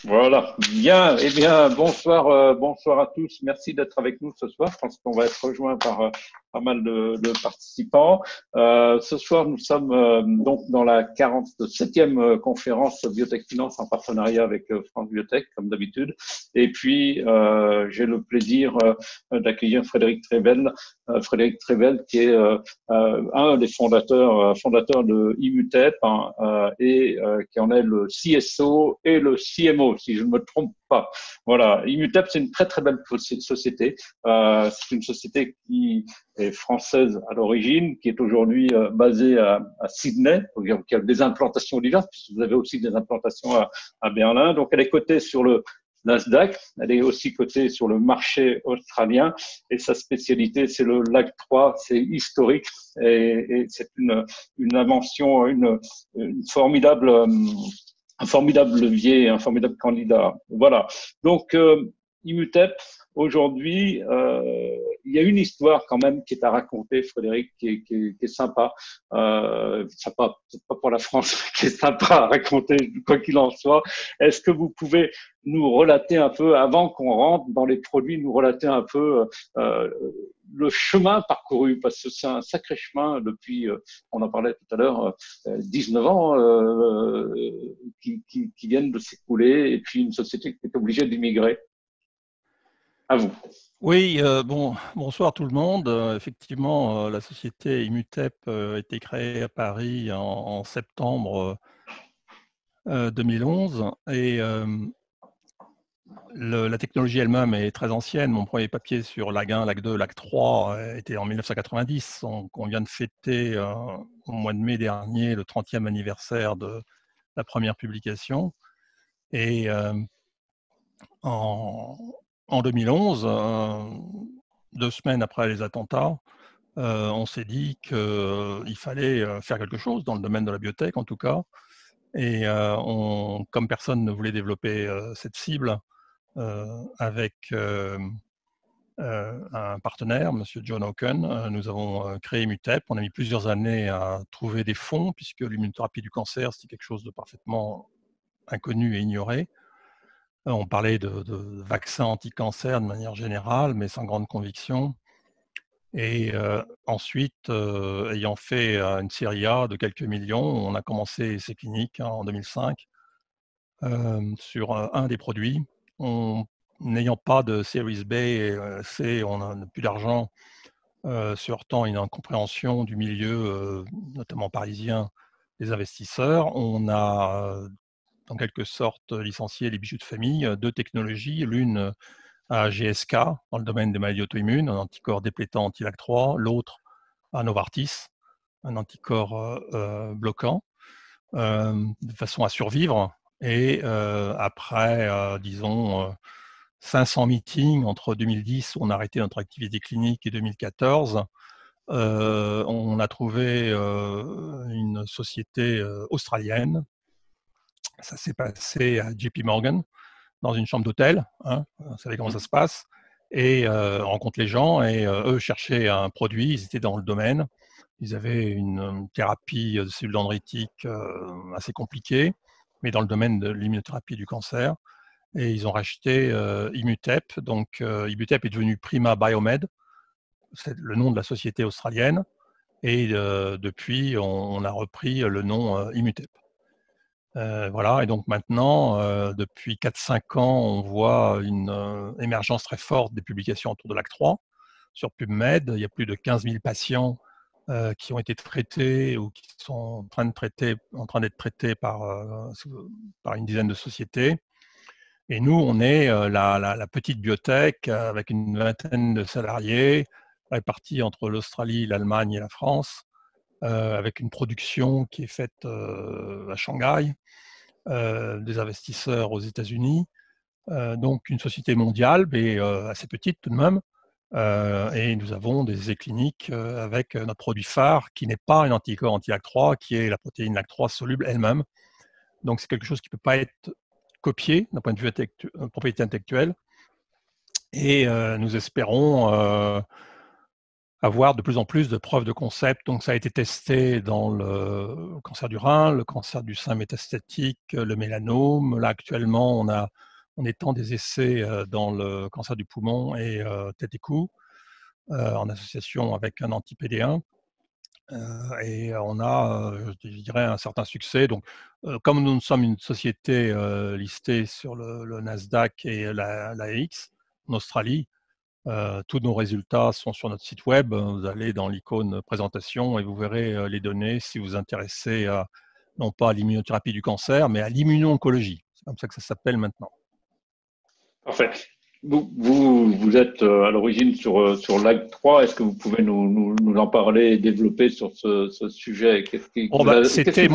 Voilà, bien, eh bien, bonsoir, bonsoir à tous. Merci d'être avec nous ce soir. Je pense qu'on va être rejoint par pas mal de participants. Ce soir, nous sommes donc dans la 47e conférence Biotech Finance en partenariat avec France Biotech, comme d'habitude. Et puis, j'ai le plaisir d'accueillir Frédéric Trevel, qui est un des fondateurs de Immutep, hein, et qui en est le CSO et le CMO, si je ne me trompe pas. Voilà, Immutep, c'est une très très belle société. C'est une société qui est française à l'origine, qui est aujourd'hui basée à Sydney, qui a des implantations diverses, puisque vous avez aussi des implantations à Berlin. Donc, elle est cotée sur le Nasdaq. Elle est aussi cotée sur le marché australien et sa spécialité, c'est le LAC3, c'est historique et c'est une invention, une formidable, un formidable levier, un formidable candidat. Voilà. Donc, Immutep, aujourd'hui, il y a une histoire quand même qui est à raconter, Frédéric, qui est sympa. Sympa, peut-être pas pour la France, mais qui est sympa à raconter, quoi qu'il en soit. Est-ce que vous pouvez nous relater un peu, avant qu'on rentre dans les produits, nous relater un peu le chemin parcouru, parce que c'est un sacré chemin depuis, on en parlait tout à l'heure, 19 ans qui viennent de s'écouler, et puis une société qui est obligée d'immigrer. À vous. Oui, bonsoir tout le monde. Effectivement, la société Immutep a été créée à Paris en septembre 2011 et la technologie elle-même est très ancienne. Mon premier papier sur LAC1, LAC2, LAC3 était en 1990. On vient de fêter au mois de mai dernier le 30e anniversaire de la première publication. Et en 2011, 2 semaines après les attentats, on s'est dit qu'il fallait faire quelque chose dans le domaine de la biotech en tout cas. Et comme personne ne voulait développer cette cible avec un partenaire, M. John Hawken, nous avons créé Immutep. On a mis plusieurs années à trouver des fonds puisque l'immunothérapie du cancer, c'était quelque chose de parfaitement inconnu et ignoré. On parlait de vaccins anti-cancer de manière générale, mais sans grande conviction. Et ensuite, ayant fait une série A de quelques millions, on a commencé ces cliniques en 2005 sur un des produits. N'ayant pas de Series B et C, on n'a plus d'argent, se heurtant à une incompréhension du milieu, notamment parisien, des investisseurs. On a, en quelque sorte, licencié les bijoux de famille, deux technologies, l'une à GSK dans le domaine des maladies auto-immunes, un anticorps déplétant anti-LAC3, l'autre à Novartis, un anticorps bloquant, de façon à survivre. Et après, disons, 500 meetings entre 2010, où on a arrêté notre activité clinique, et 2014, on a trouvé une société australienne. Ça s'est passé à JP Morgan, dans une chambre d'hôtel, hein, vous savez comment ça se passe, et on rencontre les gens, et eux cherchaient un produit, ils étaient dans le domaine, ils avaient une thérapie de cellules dendritiques assez compliquée, mais dans le domaine de l'immunothérapie du cancer, et ils ont racheté Immutep. Donc Immutep est devenu Prima Biomed, c'est le nom de la société australienne, et depuis on a repris le nom Immutep. Voilà, et donc maintenant, depuis 4-5 ans, on voit une émergence très forte des publications autour de l'AC3 sur PubMed. Il y a plus de 15 000 patients qui ont été traités ou qui sont en train d'être traités par une dizaine de sociétés. Et nous, on est la petite biotech avec une vingtaine de salariés répartis entre l'Australie, l'Allemagne et la France, avec une production qui est faite à Shanghai, des investisseurs aux États-Unis, donc une société mondiale, mais assez petite tout de même. Et nous avons des essais cliniques avec notre produit phare, qui n'est pas un anticorps anti-LAC3, qui est la protéine LAC3 soluble elle-même. Donc c'est quelque chose qui ne peut pas être copié d'un point de vue propriété intellectuelle. Et nous espérons avoir de plus en plus de preuves de concept. Donc, ça a été testé dans le cancer du rein, le cancer du sein métastatique, le mélanome. Là, actuellement, on étend des essais dans le cancer du poumon et tête et cou, en association avec un anti-PD1. Et on a, je dirais, un certain succès. Donc, comme nous sommes une société listée sur le Nasdaq et la AX en Australie, tous nos résultats sont sur notre site web. Vous allez dans l'icône présentation et vous verrez les données si vous vous intéressez non pas à l'immunothérapie du cancer, mais à l'immuno-oncologie. C'est comme ça que ça s'appelle maintenant. Parfait. Vous êtes à l'origine sur LAG3. Est-ce que vous pouvez nous en parler et développer sur ce sujet? Qu'est-ce qui vous a amené sur cette...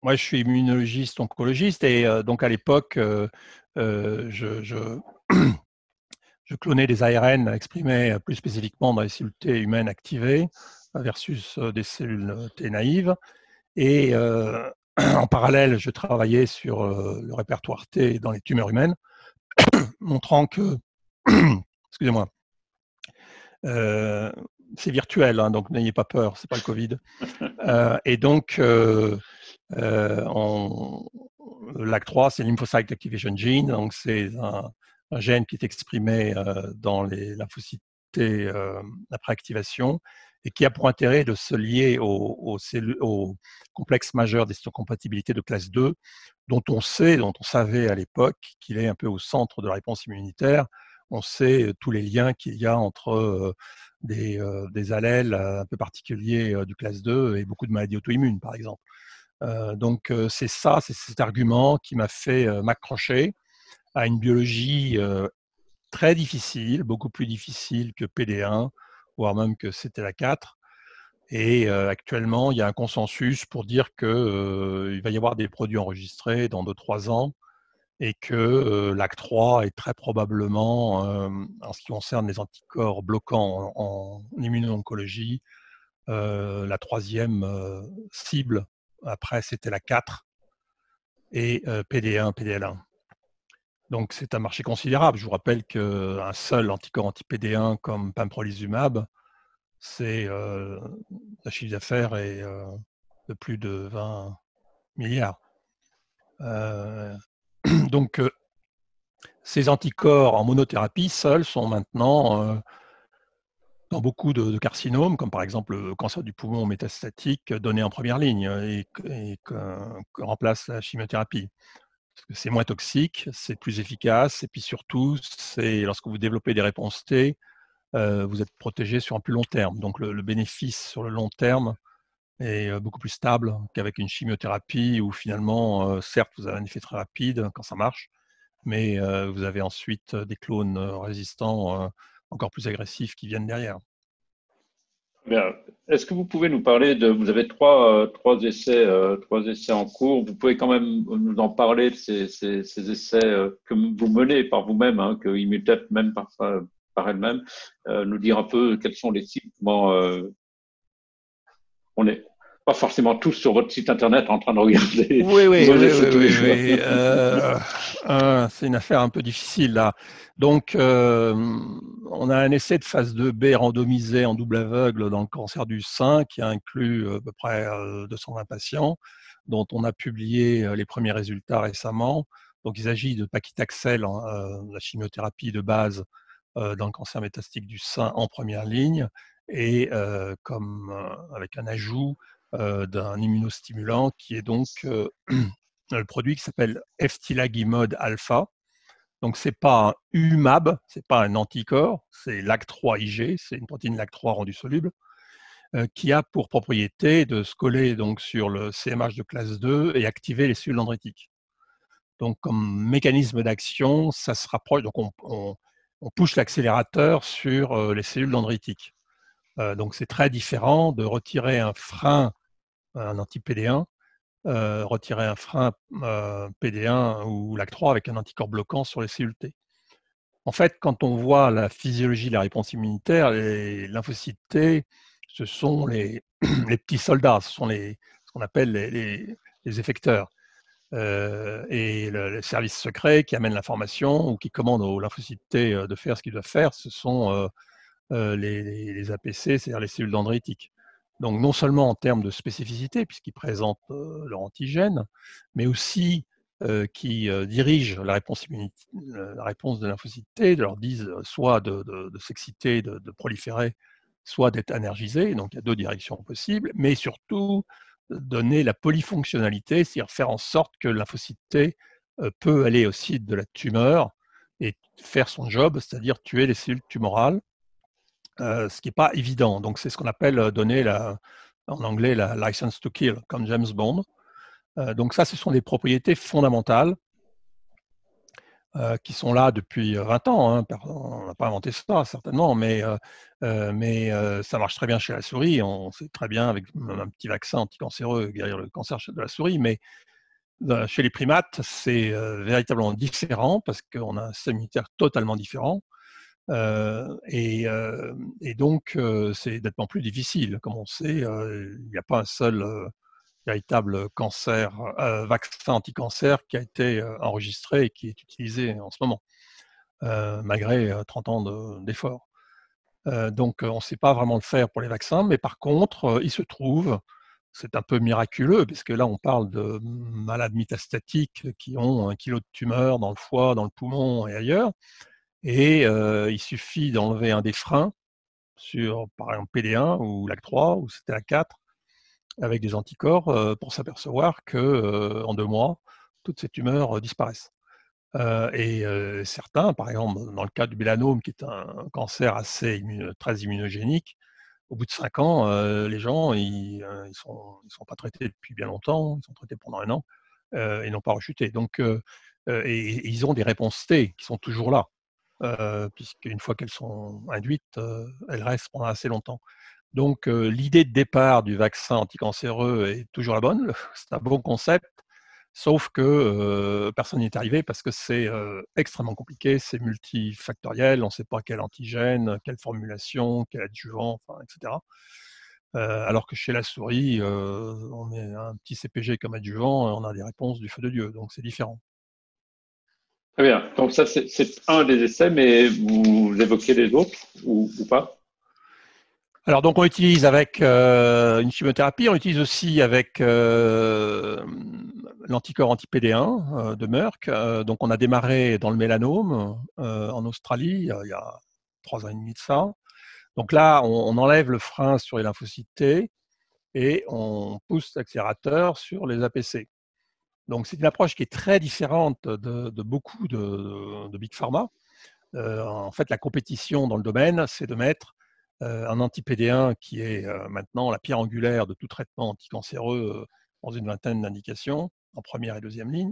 Moi, je suis immunologiste, oncologiste, et donc à l'époque, je clonais des ARN exprimés plus spécifiquement dans les cellules T humaines activées versus des cellules T naïves. Et en parallèle, je travaillais sur le répertoire T dans les tumeurs humaines, montrant que, excusez-moi, c'est virtuel, hein, donc n'ayez pas peur, c'est pas le Covid. Et donc, LAG3, c'est Lymphocyte Activation Gene, donc c'est un gène qui est exprimé dans les lymphocytes T après activation et qui a pour intérêt de se lier au complexe majeur d'histocompatibilité de classe 2, dont on savait à l'époque qu'il est un peu au centre de la réponse immunitaire. On sait tous les liens qu'il y a entre des allèles un peu particuliers du classe 2 et beaucoup de maladies auto-immunes, par exemple. Donc c'est cet argument qui m'a fait m'accrocher à une biologie très difficile, beaucoup plus difficile que PD1, voire même que CTLA4. Et actuellement, il y a un consensus pour dire qu'il va y avoir des produits enregistrés dans 2-3 ans et que LAG3 est très probablement, en ce qui concerne les anticorps bloquants en immuno-oncologie, la troisième cible. Après, c'était la 4 et PD1, PDL1. Donc, c'est un marché considérable. Je vous rappelle qu'un seul anticorps anti-PD1 comme pamrolizumab, c'est un chiffre d'affaires est de plus de 20 milliards. Donc, ces anticorps en monothérapie seuls sont maintenant dans beaucoup de carcinomes, comme par exemple le cancer du poumon métastatique, donné en première ligne et que remplace la chimiothérapie. Parce que c'est moins toxique, c'est plus efficace, et puis surtout, lorsque vous développez des réponses T, vous êtes protégé sur un plus long terme. Donc le bénéfice sur le long terme est beaucoup plus stable qu'avec une chimiothérapie où finalement, certes, vous avez un effet très rapide quand ça marche, mais vous avez ensuite des clones résistants encore plus agressifs qui viennent derrière. Bien. Est-ce que vous pouvez nous parler vous avez trois essais en cours. Vous pouvez quand même nous en parler de ces essais que vous menez par vous-même, hein, que Immutep même par elle-même, nous dire un peu quels sont les sites. On n'est pas forcément tous sur votre site internet en train de regarder vos essais tous les jours. C'est une affaire un peu difficile là. Donc, on a un essai de phase 2B randomisé en double aveugle dans le cancer du sein qui inclut à peu près 220 patients, dont on a publié les premiers résultats récemment. Donc, il s'agit de paclitaxel, la chimiothérapie de base dans le cancer métastatique du sein en première ligne, et avec un ajout d'un immunostimulant qui est donc le produit qui s'appelle eftilagimod alpha. Donc, ce n'est pas un UMAB, ce n'est pas un anticorps, c'est LAG3IG, c'est une protéine LAG3 rendue soluble, qui a pour propriété de se coller donc, sur le CMH de classe 2 et activer les cellules dendritiques. Donc, comme mécanisme d'action, ça se rapproche, donc on pousse l'accélérateur sur les cellules dendritiques. Donc, c'est très différent de retirer un frein, un anti-PD1, retirer un frein PD1 ou LAG3 avec un anticorps bloquant sur les cellules T. En fait, quand on voit la physiologie de la réponse immunitaire, les lymphocytes T, ce sont les petits soldats, ce sont ce qu'on appelle les effecteurs. Et le service secret qui amène l'information ou qui commande aux lymphocytes T de faire ce qu'ils doivent faire, ce sont les APC, c'est-à-dire les cellules dendritiques. Donc non seulement en termes de spécificité, puisqu'ils présentent leur antigène, mais aussi qui dirigent la réponse de lymphocytes T, de leur disent soit de s'exciter, de proliférer, soit d'être énergisés. Donc il y a deux directions possibles, mais surtout donner la polyfonctionnalité, c'est-à-dire faire en sorte que le lymphocyte T peut aller au site de la tumeur et faire son job, c'est-à-dire tuer les cellules tumorales, ce qui n'est pas évident. Donc c'est ce qu'on appelle donner en anglais la license to kill, comme James Bond. Donc ça, ce sont des propriétés fondamentales qui sont là depuis 20 ans. Hein. On n'a pas inventé ça, certainement, mais ça marche très bien chez la souris. On sait très bien, avec un petit vaccin anticancéreux, guérir le cancer de la souris, mais chez les primates, c'est véritablement différent parce qu'on a un système immunitaire totalement différent. Et donc, c'est nettement plus difficile. Comme on sait, il n'y a pas un seul véritable vaccin anti-cancer qui a été enregistré et qui est utilisé en ce moment, malgré 30 ans d'efforts. Donc, on ne sait pas vraiment le faire pour les vaccins, mais par contre, il se trouve, c'est un peu miraculeux, parce que là, on parle de malades métastatiques qui ont 1 kilo de tumeur dans le foie, dans le poumon et ailleurs, et il suffit d'enlever un des freins sur, par exemple, PD1 ou LAC3 ou CTLA4 avec des anticorps pour s'apercevoir que en 2 mois, toutes ces tumeurs disparaissent. Et certains, par exemple, dans le cas du mélanome, qui est un cancer très immunogénique, au bout de 5 ans, les gens, ils sont pas traités depuis bien longtemps, ils sont traités pendant 1 an et n'ont pas rechuté. Donc, et ils ont des réponses T qui sont toujours là, puisqu'une fois qu'elles sont induites, elles restent pendant assez longtemps. Donc, l'idée de départ du vaccin anticancéreux est toujours la bonne. C'est un bon concept, sauf que personne n'y est arrivé parce que c'est extrêmement compliqué, c'est multifactoriel, on ne sait pas quel antigène, quelle formulation, quel adjuvant, enfin, etc. Alors que chez la souris, on met un petit CPG comme adjuvant et on a des réponses du feu de Dieu, donc c'est différent. Très bien. Donc ça, c'est un des essais, mais vous évoquez les autres ou pas? Alors, donc, on utilise avec une chimiothérapie, on utilise aussi avec l'anticorps anti-PD1 de Merck. Donc, on a démarré dans le mélanome en Australie il y a 3 ans et demi de ça. Donc là, on enlève le frein sur les lymphocytes T et on pousse l'accélérateur sur les APC. Donc, c'est une approche qui est très différente de beaucoup de Big Pharma. En fait, la compétition dans le domaine, c'est de mettre un anti-PD1 qui est maintenant la pierre angulaire de tout traitement anticancéreux dans une vingtaine d'indications, en première et deuxième ligne,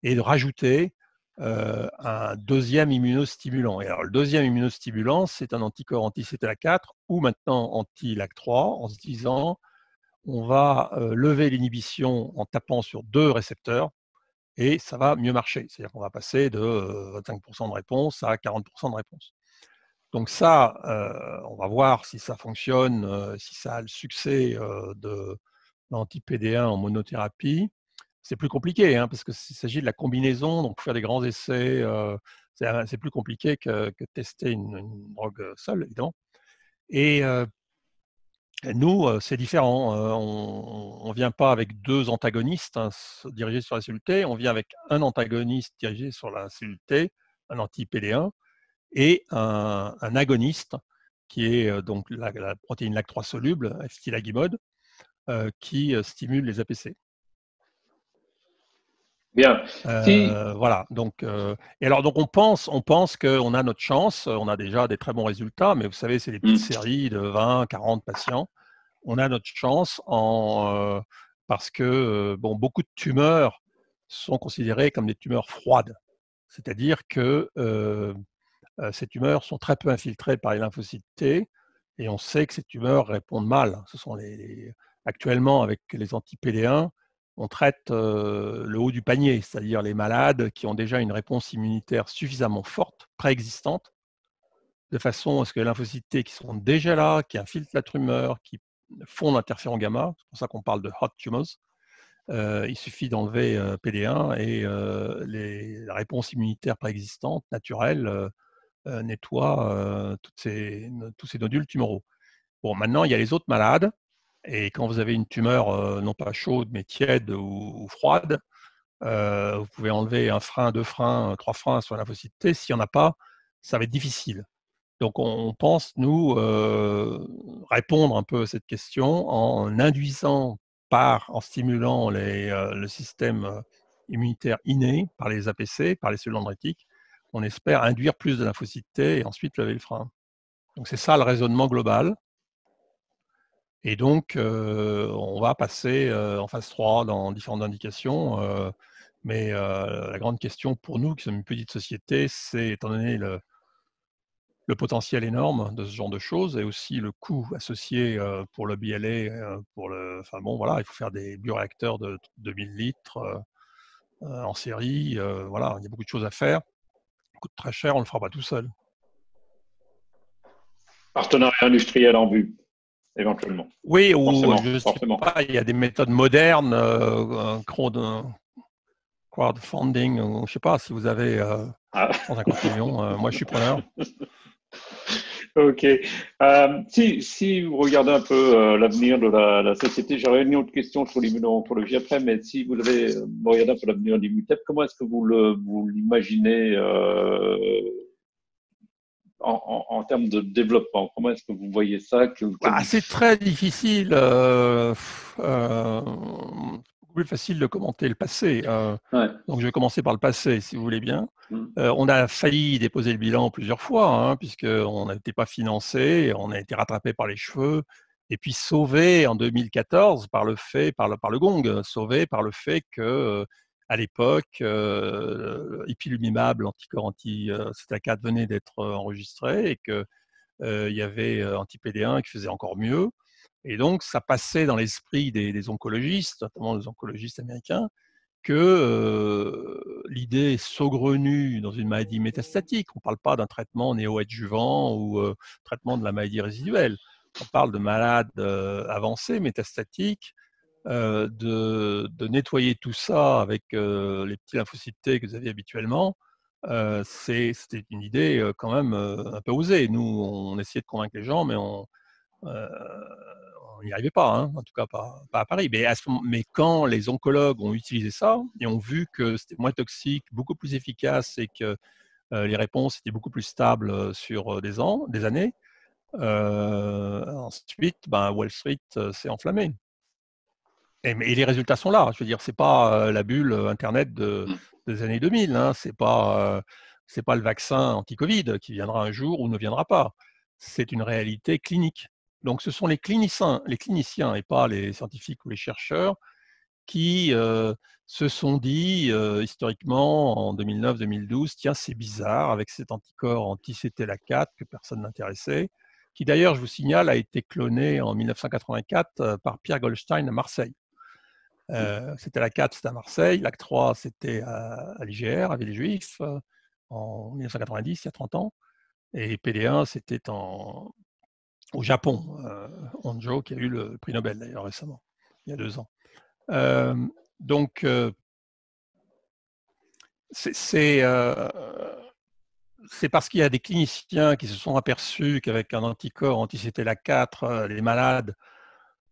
et de rajouter un deuxième immunostimulant. Et alors, le deuxième immunostimulant, c'est un anticorps anti-CTLA4 ou maintenant anti-LAC3, en se disant on va lever l'inhibition en tapant sur 2 récepteurs, et ça va mieux marcher. C'est-à-dire qu'on va passer de 25% de réponse à 40% de réponse. Donc ça, on va voir si ça fonctionne, si ça a le succès de l'anti-PD1 en monothérapie. C'est plus compliqué, hein, parce qu'il s'agit de la combinaison, donc pour faire des grands essais, c'est plus compliqué que tester une drogue seule, évidemment. Et nous, c'est différent. On ne vient pas avec 2 antagonistes dirigés sur la cellule T, on vient avec un antagoniste dirigé sur la cellule T, un anti-PD1, et un agoniste qui est donc la protéine LAC3 soluble, eftilagimod, qui stimule les APC. Bien. Voilà. Donc, et alors, donc on pense qu'on a notre chance. On a déjà des très bons résultats, mais vous savez, c'est des petites séries de 20, 40 patients. On a notre chance parce que beaucoup de tumeurs sont considérées comme des tumeurs froides, c'est-à-dire que ces tumeurs sont très peu infiltrées par les lymphocytes T, et on sait que ces tumeurs répondent mal. Ce sont actuellement, avec les anti-PD1, on traite le haut du panier, c'est-à-dire les malades qui ont déjà une réponse immunitaire suffisamment forte, préexistante, de façon à ce que les lymphocytes T qui sont déjà là, qui infiltrent la tumeur, qui font l'interféron gamma, c'est pour ça qu'on parle de hot tumors, il suffit d'enlever PD1 et la réponse immunitaire préexistante, naturelle, nettoie tous ces nodules tumoraux. Bon, maintenant, il y a les autres malades. Et quand vous avez une tumeur, non pas chaude, mais tiède ou froide, vous pouvez enlever un frein, 2 freins, 3 freins sur la lymphocyte T. S'il n'y en a pas, ça va être difficile. Donc, on pense, nous, répondre un peu à cette question en induisant en stimulant le système immunitaire inné par les APC, par les cellules dendritiques, on espère induire plus de lymphocytes T et ensuite lever le frein. Donc, c'est ça le raisonnement global. Et donc, on va passer en phase 3 dans différentes indications. Mais la grande question pour nous, qui sommes une petite société, c'est, étant donné le potentiel énorme de ce genre de choses et aussi le coût associé pour le BLA, enfin bon, voilà, il faut faire des bioréacteurs de 2000 litres en série. Voilà, il y a beaucoup de choses à faire. Ça coûte très cher, on ne le fera pas tout seul. Partenariat industriel en vue, éventuellement. Oui, ou forcément. Pas, il y a des méthodes modernes, crowdfunding, je ne sais pas si vous avez 150 millions, moi je suis preneur. Ok. Si vous regardez un peu l'avenir de la société, j'aurais une autre question sur l'immuno-oncologie après, mais si vous avez regardé un peu l'avenir d'Immutep, comment est-ce que vous l'imaginez en termes de développement? Comment est-ce que vous voyez ça C'est très difficile. Plus facile de commenter le passé. Ouais. Donc, je vais commencer par le passé, si vous voulez bien. On a failli déposer le bilan plusieurs fois, puisqu'on n'était pas financé, on a été rattrapé par les cheveux, et puis sauvé en 2014 par le gong, sauvé par le fait que, à l'époque, ipilimumab, l'anticorps anti-CTLA4 venait d'être enregistré, et que il y avait anti-PD1 qui faisait encore mieux. Et donc, ça passait dans l'esprit des oncologistes, notamment les oncologistes américains, que l'idée saugrenue dans une maladie métastatique, on ne parle pas d'un traitement néoadjuvant ou traitement de la maladie résiduelle, on parle de malades avancés, métastatiques, de nettoyer tout ça avec les petits lymphocytes T que vous avez habituellement. C'était une idée quand même un peu osée. Nous, on essayait de convaincre les gens, mais on n'y arrivait pas, en tout cas pas à Paris. Mais quand les oncologues ont utilisé ça et ont vu que c'était moins toxique, beaucoup plus efficace et que les réponses étaient beaucoup plus stables sur des années, ensuite, Wall Street s'est enflammé. Et les résultats sont là. Je veux dire, c'est pas la bulle Internet des années 2000. C'est pas le vaccin anti-Covid qui viendra un jour ou ne viendra pas. C'est une réalité clinique. Donc, ce sont les cliniciens et pas les scientifiques ou les chercheurs qui se sont dit historiquement en 2009-2012, tiens, c'est bizarre avec cet anticorps anti-CTLA4 que personne n'intéressait, qui d'ailleurs, je vous signale, a été cloné en 1984 par Pierre Goldstein à Marseille. C'était la 4, c'était à Marseille, la 3, c'était à l'IGR, avec les Juifs, en 1990, il y a 30 ans. Et PD1, c'était au Japon, Honjo, qui a eu le prix Nobel, d'ailleurs, récemment, il y a 2 ans. Donc, c'est parce qu'il y a des cliniciens qui se sont aperçus qu'avec un anticorps anti-CTLA4, les malades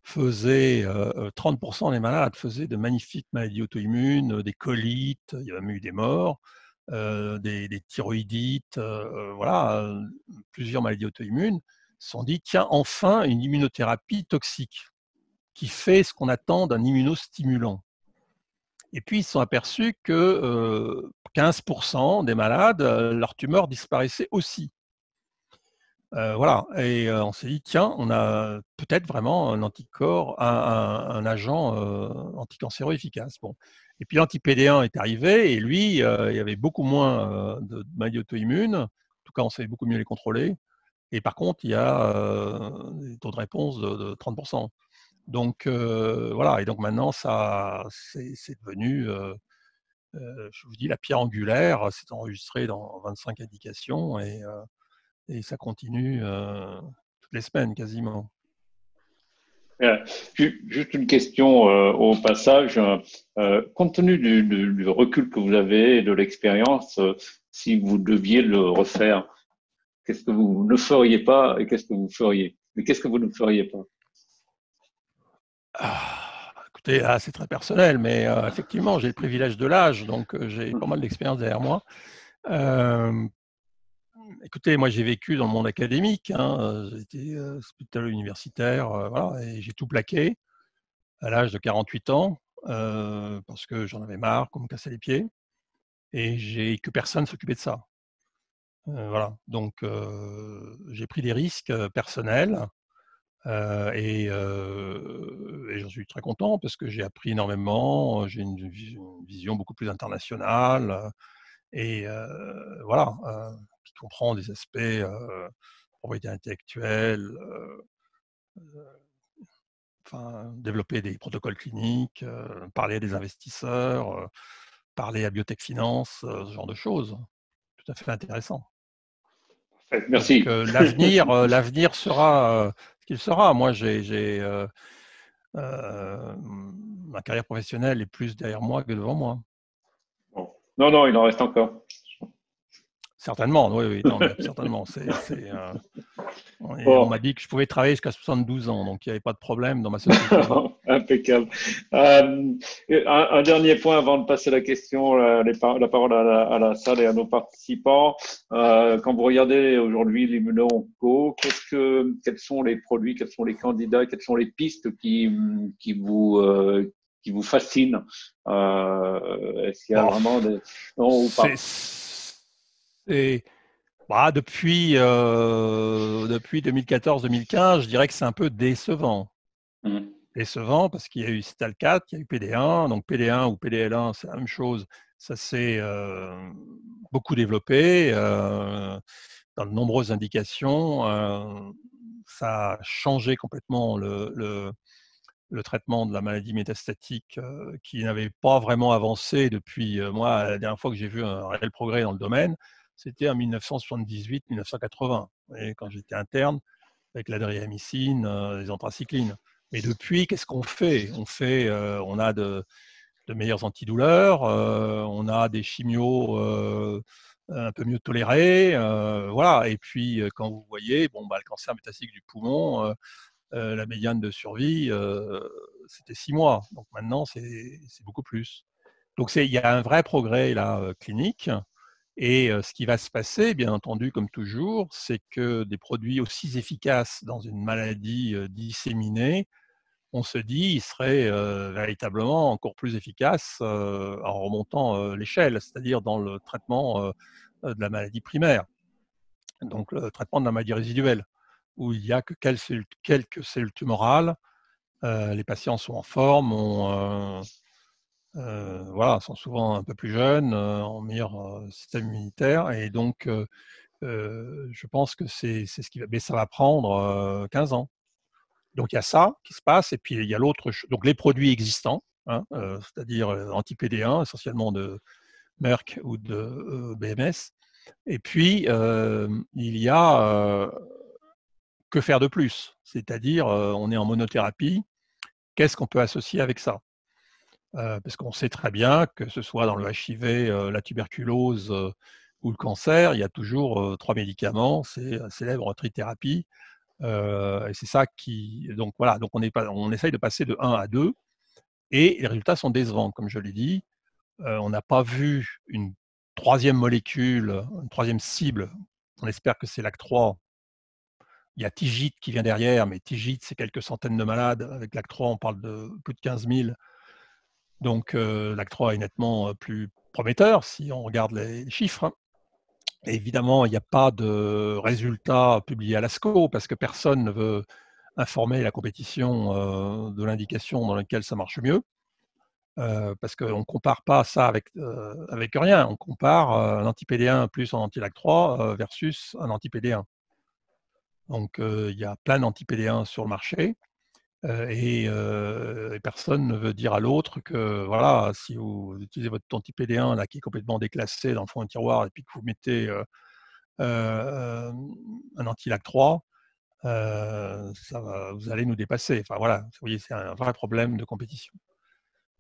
faisaient, 30% des malades faisaient de magnifiques maladies auto-immunes, des colites, il y a même eu des morts, des thyroïdites, voilà, plusieurs maladies auto-immunes, se sont dit, tiens, enfin, une immunothérapie toxique qui fait ce qu'on attend d'un immunostimulant. Et puis, ils se sont aperçus que 15% des malades, leur tumeur disparaissait aussi. Voilà, et on s'est dit, tiens, on a peut-être vraiment un anticorps, un agent anticancéreux efficace. Bon. Et puis l'anti-PD1 est arrivé, et lui, il y avait beaucoup moins de maladies auto-immunes. En tout cas, on savait beaucoup mieux les contrôler. Et par contre, il y a des taux de réponse de 30%. Donc, voilà, et donc maintenant, c'est devenu, je vous dis, la pierre angulaire. C'est enregistré dans 25 indications, et ça continue toutes les semaines quasiment. Juste une question au passage. Compte tenu du recul que vous avez et de l'expérience, si vous deviez le refaire, qu'est-ce que vous ne feriez pas et qu'est-ce que vous feriez. Mais qu'est-ce que vous ne feriez pas? Écoutez, c'est très personnel, mais effectivement, j'ai le privilège de l'âge, donc j'ai pas mal d'expérience derrière moi. Écoutez, moi j'ai vécu dans le monde académique, hein, j'ai été hospitalo universitaire, voilà, et j'ai tout plaqué à l'âge de 48 ans, parce que j'en avais marre, qu'on me cassait les pieds, et que personne s'occupait de ça. Voilà, donc j'ai pris des risques personnels, et j'en suis très content parce que j'ai appris énormément, j'ai une vision beaucoup plus internationale, et voilà, qui comprend des aspects propriété intellectuelle, enfin, développer des protocoles cliniques, parler à des investisseurs, parler à Biotech Finance, ce genre de choses. Tout à fait intéressant. Donc Merci. l'avenir sera ce qu'il sera. Moi, ma carrière professionnelle est plus derrière moi que devant moi. Bon. Non, non, il en reste encore. Certainement, oui, oui, non, mais certainement. On Bon. m'a dit que je pouvais travailler jusqu'à 72 ans, donc il n'y avait pas de problème dans ma société. Impeccable. Un dernier point avant de passer la question, la parole à la salle et à nos participants. Quand vous regardez aujourd'hui l'immuno-onco, quels sont les produits, quels sont les candidats, quelles sont les pistes qui vous fascinent? Est-ce qu'il y a Bon, vraiment des non ou pas? depuis 2014-2015, je dirais que c'est un peu décevant. Décevant parce qu'il y a eu Cital4, il y a eu PD1, donc PD1 ou PDL1, c'est la même chose. Ça s'est beaucoup développé dans de nombreuses indications. Ça a changé complètement le traitement de la maladie métastatique qui n'avait pas vraiment avancé depuis, moi, la dernière fois que j'ai vu un réel progrès dans le domaine, c'était en 1978-1980, quand j'étais interne, avec l'adriamycine, les anthracyclines. Mais depuis, qu'est-ce qu'on fait? On a de meilleurs antidouleurs, on a des chimios un peu mieux tolérés, voilà. Et puis, quand vous voyez, bon, le cancer métastatique du poumon, la médiane de survie, c'était 6 mois. Donc maintenant, c'est beaucoup plus. Donc il y a un vrai progrès là, clinique. Et ce qui va se passer, bien entendu, comme toujours, c'est que des produits aussi efficaces dans une maladie disséminée, on se dit, ils seraient véritablement encore plus efficaces en remontant l'échelle, c'est-à-dire dans le traitement de la maladie primaire, donc le traitement de la maladie résiduelle, où il n'y a que quelques cellules tumorales. Les patients sont en forme, voilà, sont souvent un peu plus jeunes, en meilleur système immunitaire, et donc je pense que c'est ce qui va, mais ça va prendre 15 ans. Donc il y a ça qui se passe, et puis il y a l'autre, donc les produits existants, hein, c'est-à-dire anti-PD1, essentiellement de Merck ou de BMS, et puis il y a que faire de plus, c'est-à-dire on est en monothérapie, qu'est-ce qu'on peut associer avec ça? Parce qu'on sait très bien que ce soit dans le HIV, la tuberculose ou le cancer, il y a toujours 3 médicaments, c'est la célèbre trithérapie. Et c'est ça qui. Donc voilà, donc on essaye de passer de 1 à 2, et les résultats sont décevants, comme je l'ai dit. On n'a pas vu une troisième molécule, une troisième cible. On espère que c'est LAG3. Il y a TIGIT qui vient derrière, mais TIGIT, c'est quelques centaines de malades. Avec LAG3, on parle de plus de 15 000. Donc LAG3 est nettement plus prometteur si on regarde les chiffres, hein. Et évidemment, il n'y a pas de résultats publiés à l'ASCO parce que personne ne veut informer la compétition de l'indication dans laquelle ça marche mieux, parce qu'on ne compare pas ça avec rien. On compare un anti-PD1 plus un anti-LAG3 versus un anti-PD1. Donc il y a plein d'anti-PD1 sur le marché. Et personne ne veut dire à l'autre que voilà, si vous utilisez votre anti-PD1 là, qui est complètement déclassé dans le fond d'un tiroir, et puis que vous mettez un anti-LAG3, vous allez nous dépasser. Enfin voilà, vous voyez, c'est un vrai problème de compétition.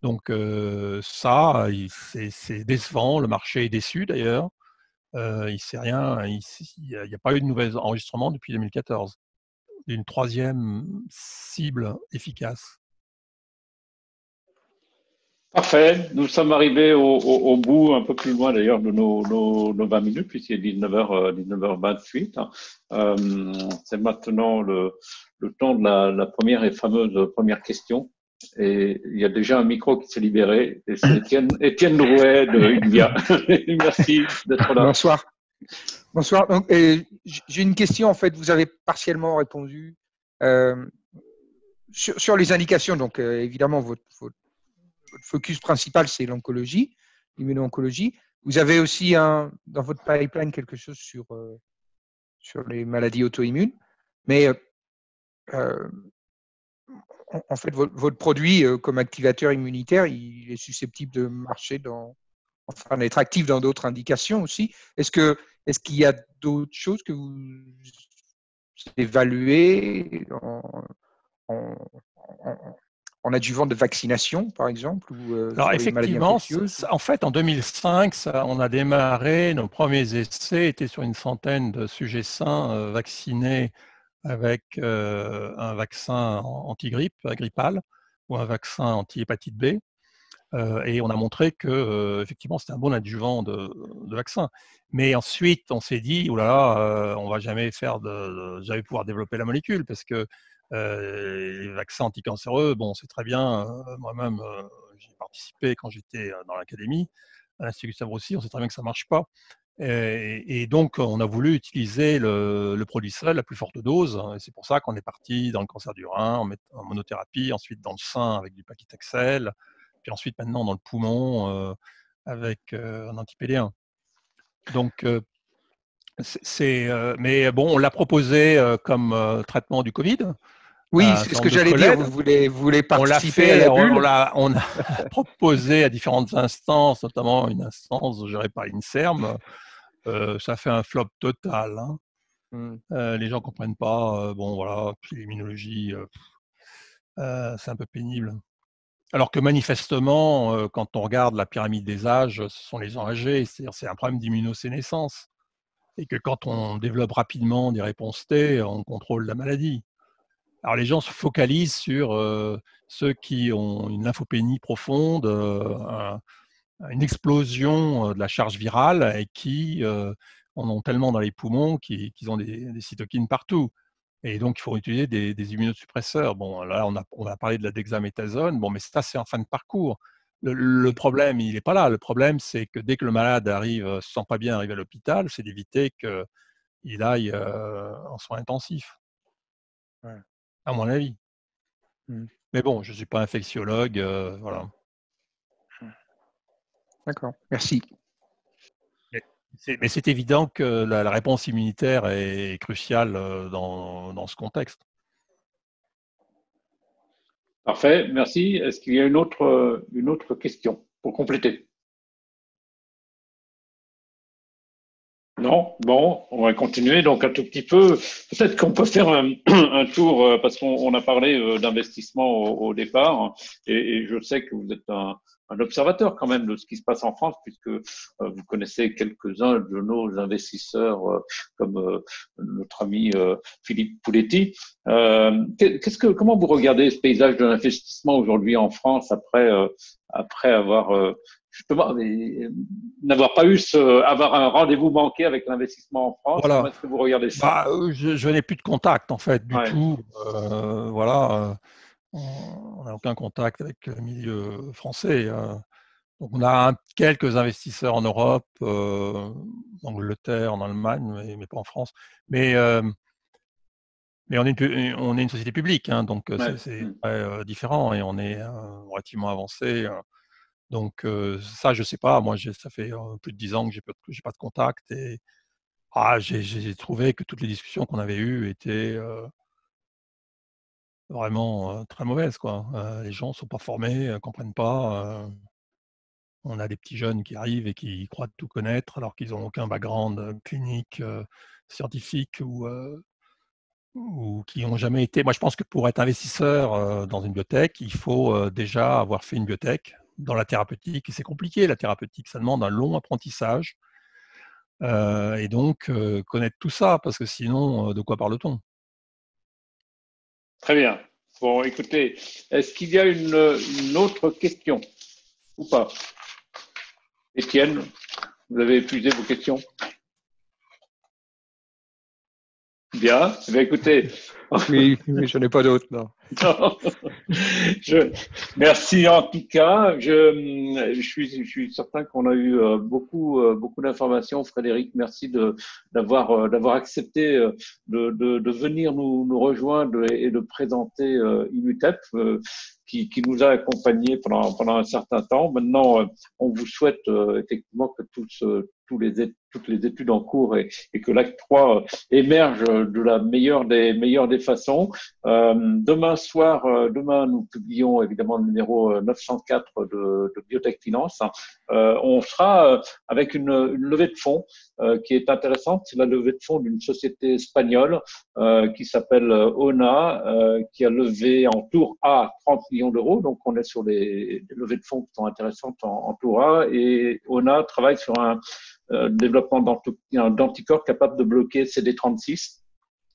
Donc ça, c'est décevant. Le marché est déçu d'ailleurs. il ne sait rien, il n'y a pas eu de nouveaux enregistrements depuis 2014 d'une troisième cible efficace. Parfait. Nous sommes arrivés au bout, un peu plus loin d'ailleurs, de nos 20 minutes, puisqu'il est 19h28. C'est maintenant le temps de la première et fameuse première question. Et il y a déjà un micro qui s'est libéré. Et c'est Étienne Drouet de Udvia. Merci d'être là. Bonsoir. Bonsoir. J'ai une question. En fait, vous avez partiellement répondu sur les indications. Donc, évidemment, votre focus principal, c'est l'oncologie, l'immuno-oncologie. Vous avez aussi dans votre pipeline quelque chose sur les maladies auto-immunes. Mais en fait, votre produit comme activateur immunitaire, il est susceptible de marcher d'être actif dans d'autres indications aussi. Est-ce qu'il y a d'autres choses que vous évaluez en adjuvant de vaccination, par exemple, ou alors effectivement, en fait, en 2005, on a démarré, nos premiers essais étaient sur une centaine de sujets sains vaccinés avec un vaccin anti-grippe, grippal, ou un vaccin anti-hépatite B. Et on a montré que effectivement c'était un bon adjuvant de vaccin. Mais ensuite, on s'est dit, oulala, on va jamais jamais pouvoir développer la molécule parce que les vaccins anticancéreux, bon, c'est très bien. Moi-même, j'ai participé quand j'étais dans l'académie, à l'Institut Gustave-Roussy, on sait très bien que ça marche pas. Et donc, on a voulu utiliser le produit seul, la plus forte dose. Et c'est pour ça qu'on est parti dans le cancer du rein, en monothérapie, ensuite dans le sein avec du paclitaxel, puis ensuite maintenant dans le poumon avec un anti-PD1. Donc, mais bon, on l'a proposé comme traitement du Covid. Oui, c'est ce que j'allais dire. Vous voulez participer à la bulle. On a proposé à différentes instances, notamment une instance gérée par l'INSERM. Ça fait un flop total. Hein. Les gens ne comprennent pas. Bon, voilà. Puis l'immunologie, c'est un peu pénible. Alors que manifestement, quand on regarde la pyramide des âges, ce sont les gens âgés. C'est-à-dire c'est un problème d'immunosénescence. Et que quand on développe rapidement des réponses T, on contrôle la maladie. Alors les gens se focalisent sur ceux qui ont une lymphopénie profonde, une explosion de la charge virale et qui en ont tellement dans les poumons qu'ils ont des cytokines partout. Et donc, il faut utiliser des immunosuppresseurs. Bon, là, on a parlé de la dexaméthasone. Bon, mais ça, c'est en fin de parcours. Le problème, il n'est pas là. Le problème, c'est que dès que le malade se sent pas bien, arrive à l'hôpital, c'est d'éviter qu'il aille en soins intensifs. Ouais. À mon avis. Mais bon, je ne suis pas infectiologue. Voilà. D'accord, merci. Mais c'est évident que la réponse immunitaire est cruciale dans ce contexte. Parfait, merci. Est-ce qu'il y a une autre question pour compléter? Non? Bon, on va continuer donc un tout petit peu. Peut-être qu'on peut faire un tour, parce qu'on a parlé d'investissement au départ, et je sais que vous êtes un observateur quand même de ce qui se passe en France, puisque vous connaissez quelques-uns de nos investisseurs, comme notre ami Philippe Pouletti. Comment vous regardez ce paysage de l'investissement aujourd'hui en France après avoir justement n'avoir pas eu avoir un rendez-vous manqué avec l'investissement en France? Voilà. Comment est-ce que vous regardez ça? Je n'ai plus de contact en fait du tout. Voilà. On n'a aucun contact avec le milieu français. Donc on a quelques investisseurs en Europe, en Angleterre, en Allemagne, mais pas en France. Mais on est une société publique, hein, donc c'est très différent et on est relativement avancé. Donc ça, je ne sais pas. Moi, ça fait plus de 10 ans que je n'ai pas de contact. Et j'ai trouvé que toutes les discussions qu'on avait eues étaient vraiment très mauvaises, quoi. Les gens ne sont pas formés, ne comprennent pas. On a des petits jeunes qui arrivent et qui croient tout connaître alors qu'ils n'ont aucun background clinique, scientifique ou qui n'ont jamais été. Moi, je pense que pour être investisseur dans une biotech, il faut déjà avoir fait une biotech dans la thérapeutique. Et c'est compliqué, la thérapeutique. Ça demande un long apprentissage. et donc connaître tout ça, parce que sinon, de quoi parle-t-on? Très bien. Bon, écoutez, est-ce qu'il y a une autre question ou pas? Étienne, vous avez épuisé vos questions? Bien. Eh bien, écoutez. Oui, je n'ai pas d'autres, non. Non. Merci en tout cas. Je suis certain qu'on a eu beaucoup d'informations. Frédéric, merci d'avoir accepté de venir nous rejoindre et de présenter IMUTEP, qui nous a accompagnés pendant un certain temps. Maintenant, on vous souhaite effectivement que toutes les études en cours et que l'acte 3 émerge de la meilleure des façons. Demain, nous publions évidemment le numéro 904 de Biotech Finance. On sera avec une levée de fonds qui est intéressante. C'est la levée de fonds d'une société espagnole qui s'appelle ONA, qui a levé en tour A 30 millions d'euros. Donc, on est sur des levées de fonds qui sont intéressantes en tour A. Et ONA travaille sur un développement d'anticorps capable de bloquer CD36.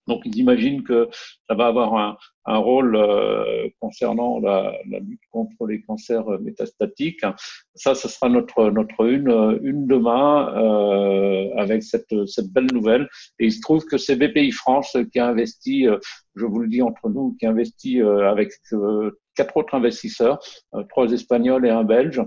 Donc, ils imaginent que ça va avoir un rôle concernant la lutte contre les cancers métastatiques. Ça, ce sera notre une demain avec cette belle nouvelle. Et il se trouve que c'est BPI France qui a investi, je vous le dis entre nous, qui a investi avec 4 autres investisseurs, 3 Espagnols et un Belge.